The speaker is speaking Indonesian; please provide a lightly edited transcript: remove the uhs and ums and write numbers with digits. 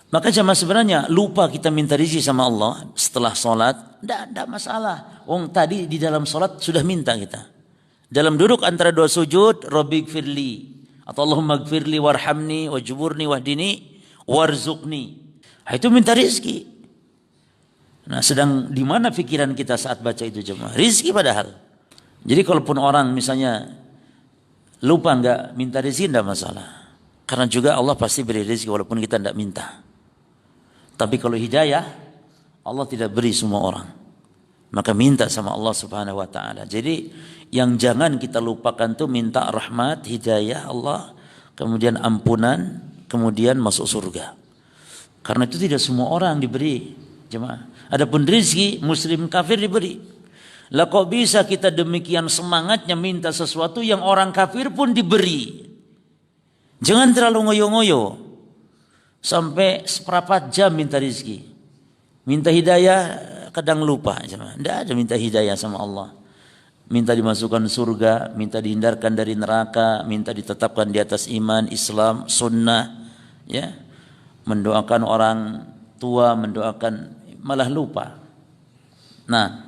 Maka jemaah sebenarnya lupa kita minta rezeki sama Allah setelah sholat, tidak masalah. Tadi di dalam sholat sudah minta kita. Dalam duduk antara dua sujud, Rabbi gfirli atau Allahumma gfirli warhamni wajburni wahdini warzuqni. Itu minta rezeki. Nah, sedang di mana pikiran kita saat baca itu jemaah? Rezeki padahal. Jadi kalaupun orang misalnya lupa enggak minta rezeki tidak masalah. Karena juga Allah pasti beri rezeki walaupun kita tidak minta. Tapi kalau hidayah, Allah tidak beri semua orang. Maka minta sama Allah Subhanahu wa taala. Jadi yang jangan kita lupakan tuh minta rahmat, hidayah Allah, kemudian ampunan, kemudian masuk surga. Karena itu tidak semua orang diberi, jemaah. Adapun rezeki muslim kafir diberi. Lah kok bisa kita demikian semangatnya minta sesuatu yang orang kafir pun diberi? Jangan terlalu ngoyo-ngoyo. Sampai seperempat jam minta rezeki. Minta hidayah kadang lupa. Tidak ada minta hidayah sama Allah. Minta dimasukkan surga, minta dihindarkan dari neraka, minta ditetapkan di atas iman, Islam, sunnah. Ya, mendoakan orang tua, mendoakan, malah lupa. Nah,